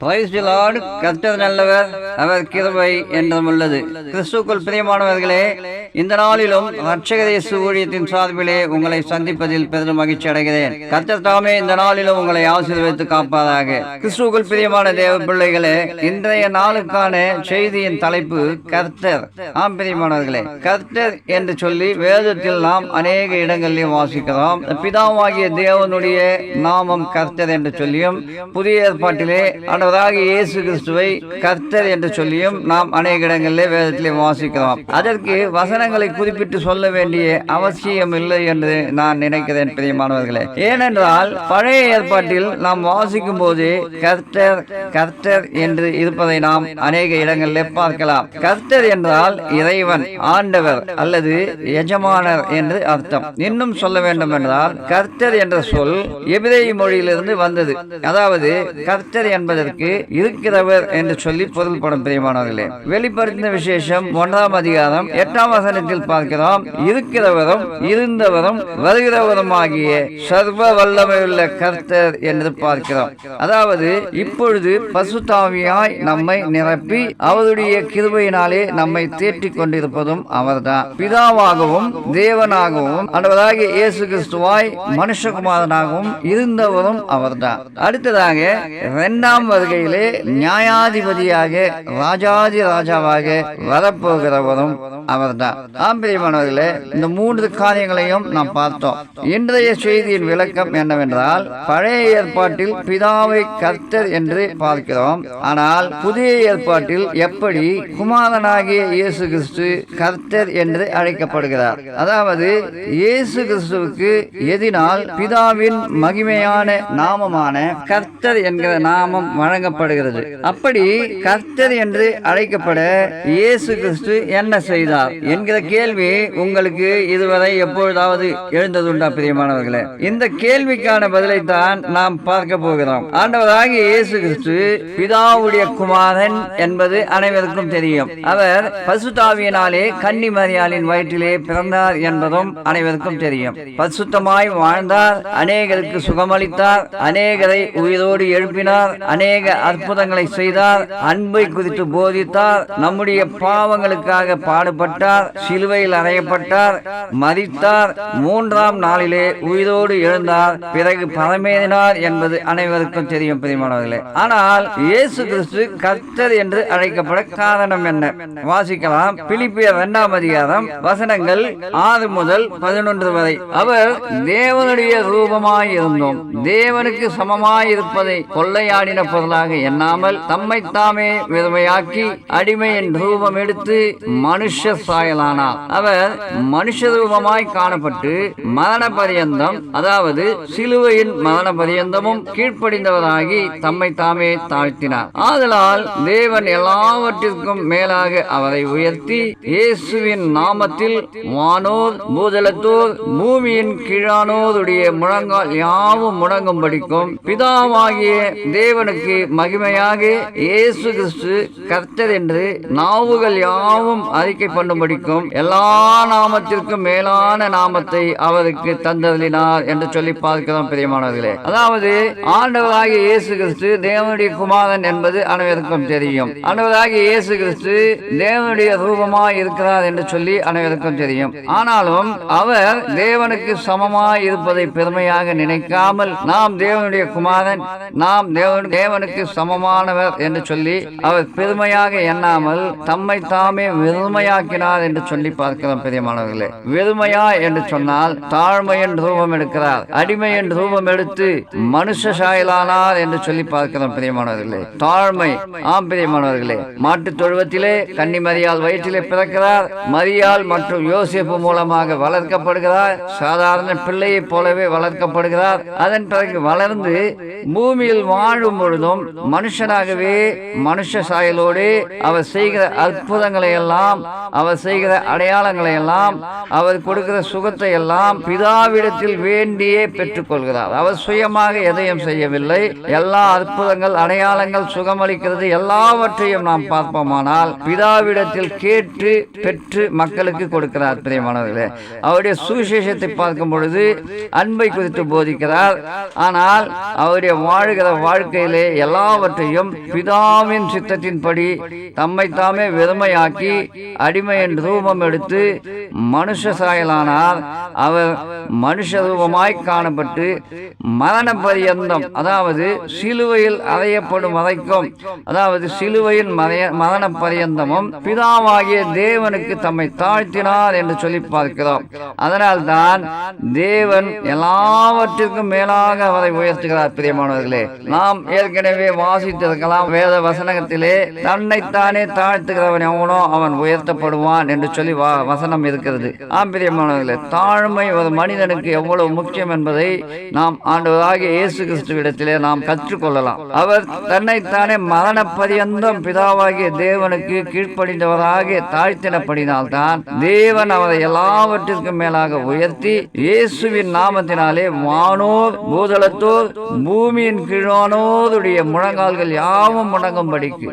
Praise the Lord. கர்த்தர் நல்லவர், அவர் கிருபை என்றும் உள்ளது. கிறிஸ்துவுக்குள் பிரியமானவர்களே, இந்த நாளிலும் இரட்சகர் இயேசு ஊழியத்தின் சார்பிலே உங்களை சந்திப்பதில் பெரிதும் மகிழ்ச்சி அடைகிறேன். கர்த்தர் தாமே இந்த நாளிலும் உங்களை ஆசீர்வதித்து காப்பாதாக. கிறிஸ்துவுக்குள் பிரியமான தேவ பிள்ளைகளே, இன்றைய நாளுக்கான செய்தியின் தலைப்பு கர்த்தர். ஆம் பிரியமானவர்களே, கர்த்தர் என்று சொல்லி வேதத்தில் நாம் அநேக இடங்களிலும் வாசிக்கிறோம். பிதாவாகிய தேவனுடைய நாமம் கர்த்தர் என்று சொல்லியும், புதிய ஏற்பாட்டிலே இயேசு கிறிஸ்துவை கர்த்தர் என்று சொல்லியும் நாம் அநேக இடங்களிலே வேதத்திலே வாசிக்கிறோம். அதற்கு வசனங்களை குறிப்பிட்டு சொல்ல வேண்டிய அவசியம் இல்லை என்று நான் நினைக்கிறேன் பிரியமானவர்களே. ஏனென்றால் பழைய ஏற்பாட்டில் நாம் வாசிக்கும் போது கர்த்தர் கர்த்தர் என்று இருப்பதை நாம் அநேக இடங்களிலே பார்க்கலாம். கர்த்தர் என்றால் இறைவன், ஆண்டவர் அல்லது எஜமானர் என்று அர்த்தம். இன்னும் சொல்ல வேண்டும் என்றால் கர்த்தர் என்ற சொல் எபிரேய மொழியிலிருந்து வந்தது. அதாவது கர்த்தர் என்பதற்கு இருக்கிறவர் என்று சொல்லி பொருள்படும் பிரியமானவர்களே. வெளிப்படுத்தின விசேஷம் 1ஆம் அதிகாரம் 8ஆம் வசனத்தில் பார்க்கிறோம், இருக்கிறவரும் இருந்தவரும் வருகிறவரும் ஆகிய சர்வ வல்லமையுள்ள கர்த்தர் என்று பார்க்கிறோம். அதாவது இப்பொழுது பசுத்தாவியாய் நம்மை நிரப்பி அவருடைய கிருபையினாலே நம்மை தேற்றிக் கொண்டிருப்பதும் அவர்தான். பிதாவாகவும் தேவனாகவும் ஆண்டவராகிய இயேசு கிறிஸ்துவாய் மனுஷகுமாரனாகவும் இருந்தவரும் அவர்தான். அடுத்ததாக 2ஆம் வருகையிலே நியாயாதிபதியாக ராஜாதி ராஜாவாக வரப்போகிறவரும் அவர்தான். ஆம்பிரியமானவர்களே, இந்த 3 காரியங்களையும் நாம் பார்த்தோம். இன்றைய செய்தியின் விளக்கம் என்னவென்றால், பழைய ஏற்பாட்டில் பிதாவை கர்த்தர் என்று பார்க்கிறோம். ஆனால் புதிய ஏற்பாட்டில் எப்படி குமாரனாகிய இயேசு கிறிஸ்து கர்த்தர் என்று அழைக்கப்படுகிறார். அதாவது இயேசு கிறிஸ்துவுக்கு எதினால் பிதாவின் மகிமையான நாமமான கர்த்தர் என்கிற நாமம் வழங்கப்படுகிறது. அப்படி கர்த்தர் என்று அழைக்கப்பட இயேசு கிறிஸ்து என்ன செய்தார் என்கிற கேள்வி உங்களுக்கு இதுவரை எப்பொழுதாவது எழுந்ததுண்டா பிரியமானவர்களே? இந்த கேள்விக்கான பதிலை தான் நாம் பார்க்க போகிறோம். ஆண்டவராகிய இயேசு கிறிஸ்து பிதாவுடைய குமாரன் என்பது அனைவருக்கும் தெரியும். அவர் பசுத்தாவியினாலே கன்னி மரியாளின் வயிற்றிலே பிறந்தார் என்பதும் அனைவருக்கும் தெரியும். பசுத்தமாய் வாழ்ந்தார், அநேகருக்கு சுகமளித்தார், அநேகரை உயிரோடு எழுப்பினார், அநேக அற்புதங்களை செய்தார், அன்பை குறித்து போதித்தார், நம்முடைய பாவங்களுக்காக பாடுபட்டார், சிலுவையில் அறையப்பட்டார், மரித்தார், 3ஆம் நாளிலே உயிரோடு எழுந்தார், பிறகு பரமேறினார் என்பது அனைவருக்கும் தெரியும் பிரியமானவர்களே. ஆனால் இயேசு கிறிஸ்து கர்த்தர் என்று அழைக்கப்பட காரணம் என்ன? வாசிக்கலாம். பிலிப்பியர் 2ஆம் அதிகாரம் வசனங்கள் 6 முதல் 11 வரை. அவர் தேவனுடைய ரூபமாய் இருந்தோம், தேவனுக்கு சமமாய் இருப்பதை கொள்ளையாடின பொருளாக எண்ணாமல் தம்மை தாமே வெறுமையாக்கி அடிமையின் ரூபம் எடுத்து மனுஷ சாயலானார். அவர் மனுஷ ரூபமாய் காணப்பட்டு மரண பரியந்தம், அதாவது சிலுவையின் மரண பரியந்தமும் கீழ்ப்படிந்தவராகி தம்மை தாமே தாழ்த்தினார். ஆதலால் தேவன் எல்லாவற்றிற்கும் மேலாக அவரை உயர்த்தி இயேசுவின் நாமத்தில் வானோர் பூதலத்தோர் பூமியின் கீழானோருடைய முழங்கால் யாவும் முடங்கும்படிக்கும் பிதாவாகிய தேவனுக்கு மகிமையாக இயேசு கிறிஸ்து கர்த்தர் என்று நாவுகள் யாவும் அறிக்கை பண்ணும்படிக்கும் எல்லா நாமத்திற்கும் மேலான நாமத்தை அவருக்கு தந்தருளினார் என்று சொல்லி பார்க்கிறோம் பிரியமானவர்களே. அதாவது ஆண்டவராகிய இயேசு கிறிஸ்து தேவனுடைய குமாரன் என்பது அனைவருக்கும் தெரியும். ஆண்டவராகிய இயேசு கிறிஸ்து தேவனுடைய ரூபமாய் இருக்கிறார் என்று சொல்லி அனைவருக்கும் தெரியும். ஆனாலும் அவர் தேவனுக்கு சமமாய் இருப்பதை பெருமையாக நினைக்காமல் நாம் தேவனுடைய குமாரன், நாம் தேவனுக்கு சமமானவர் என்று சொல்லி அவர் பெருமையாக எண்ணாமல் தம்மை தாமே வெறுமையாக்கினார் என்று சொல்லி பார்க்கிறோம் பிரியமானவர்களே. வெறுமையா என்று சொன்னால் தாழ்மையின் ரூபம் எடுக்கிறார், அடிமையின் ரூபம் எடுத்து மனுஷ சாயலானார் என்று சொல்லி பார்க்கிறோம் பிரியமானவர்களே. தாழ்மை. ஆம் பிரியமானவர்களே, மாட்டுத் தொழுவத்திலே கன்னி மரியாள் வயிற்றிலே பிறக்கிறார். மரியாள் மற்றும் யோசேப்பு மூலமாக வளர்க்கப்படுகிறார். சாதாரண பிள்ளையை போலவே வளர்க்கப்படுகிறார். அதன் பிறகு வளர்ந்து பூமியில் வாழும் பொழுதும் மனுஷனாகவே மனுஷ சாயலோடு அவர் செய்கிற அற்புதங்களை எல்லாம், அவர் செய்கிற அடையாளங்களை எல்லாம், அவர் கொடுக்கிற சுகத்தை எல்லாம் பிதாவிடத்தில் வேண்டியே பெற்றுக்கொள்கிறார். அவர் சுயமாக எதையும் செய்யவில்லை. எல்லா அற்புதங்கள், அடையாளங்கள், சுகமளிக்கிறது எல்லாவற்றையும் நாம் பார்ப்போமானால் பிதாவிடத்தில் கேட்டு பெற்று மக்களுக்கு கொடுக்கிறார். பிரியமானவர்களே, அவருடைய சுவிசேஷத்தை பார்க்கும் பொழுது அன்பை குறித்து போதிக்கிறார். ஆனால் அவருடைய வாழ்கிற வாழ்க்கையிலே எல்லாவற்றையும் பிதாவின் சித்தத்தின்படி தம்மை தாமே வெறுமையாக்கி அடிமை என்ற ரூபம் எடுத்து மனுஷ சாயலானார். அவர் மனுஷ ரூபமாய் காணப்பட்டு மரண பரியந்தம், அதாவது சிலுவையில் அறையப்படும் வரைக்கும், அதாவது சிலுவையின் மரண பரியந்தமும் பிதாவாகிய தேவனுக்கு தம்மை தாழ்த்தினார் என்று சொல்லி பார்க்கிறோம். அதனால்தான் தேவன் எல்லாவற்றிற்கும் மேலாக அவரை உயர்த்துகிறார். பிரியமானவர்களே, நாம் ஏற்கனவே வாசித்திருக்கலாம் வேத வசனத்திலே, தன்னைத்தானே தாழ்த்துகிறவன் எவனோ அவன் உயர்த்தப்படுவான் என்று சொல்லி வசனம் இருக்கிறது. பிரியமானவர்களே, தாழ்மை ஒரு மனிதனுக்கு எவ்வளவு முக்கியம் என்பதை நாம் ஆண்டவராகிய இயேசு கிறிஸ்துவிடத்திலே நாம் கற்றுக்கொள்ளலாம். அவர் தன்னைத்தானே மரண பரியந்தம் பிதாவாகிய தேவனுக்கு கீழ்ப்படிந்தவராக தாழ்த்தினபடினால்தான் தேவன் அவரை எல்லாவற்றிற்கும் மேலாக உயர்த்தி இயேசுவின் நாமத்தினாலே வானோர் பூதளத்தோர் பூமியின் கீழானோருடைய முழங்கால்கள் யாவும் முடங்கும்படிக்கு.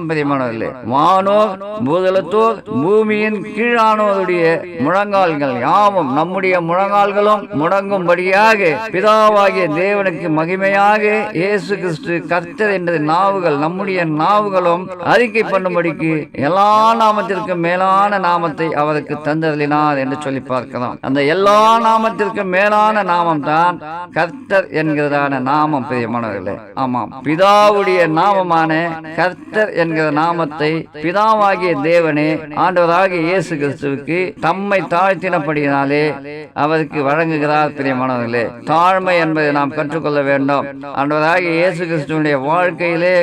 பிரியமானவர்களே, வானோர் பூதளத்தோர் பூமியின் கீழானோருடைய முழங்கால்கள் யாவும், நம்முடைய முழங்கால்களும் முடங்கும்படியாக பிதாவாகிய தேவனுக்கு மகிமையாக இயேசு கிறிஸ்து கர்த்தர் என்ற நாவுகள், நம்முடைய நாவுகளும் அறிக்கை பண்ணும்படிக்கு எல்லா நாமத்திற்கும் மேலான நாமத்தை அவருக்கு தந்தருளினார் என்று சொல்லி பார்க்கலாம். அந்த எல்லா நாமத்திற்கும் மேலான நாமம் தான் கர்த்தர் என்கிறதான நாமம். பிரியமானவர்களே, ஆமாம், பிதாவுடைய நாமமான கர்த்தர் என்கிற நாமத்தை பிதாவாகிய தேவனே ஆண்டவராகிய இயேசு கிறிஸ்துவுக்கு தம்மை தாழ்த்தினபடியினாலே அவருக்கு வழங்குகிறார். பிரியமானவர்களே, தாழ்மை என்பதை நாம் கற்றுக்கொள்ள வேண்டும். ஆண்டவராகிய இயேசு கிறிஸ்துவினுடைய வாழ்க்கையிலே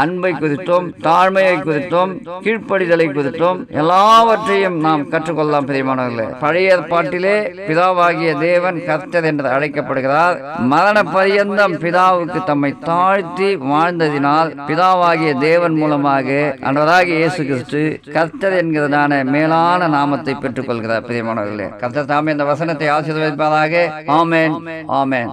அன்பை குறித்தும் தாழ்மையை குறித்தும் கீழ்ப்படிதலை குறித்தும் எல்லாவற்றையும் நாம் கற்றுக்கொள்ளலாம். பிரியமானவர்களே, பழைய ஏற்பாட்டிலே பிதாவாகிய தேவன் கர்த்தர் என்று அழைக்கப்படுகிறார். மரண பரியந்தம் பிதாவுக்கு தம்மை தாழ்த்தி வாழ்ந்ததினால் பிதாவாகிய தேவன் மூலமாக ஆண்டவராகிய இயேசு கிறிஸ்து கர்த்தர் என்கிறதான மேலான நாமத்தை பெற்றுக் கொள்கிறார். பிரியமானவர்களே, கர்த்தர் தாமே இந்த வசனத்தை ஆசீர்வதிப்பாராக. ஆமென், ஆமென்.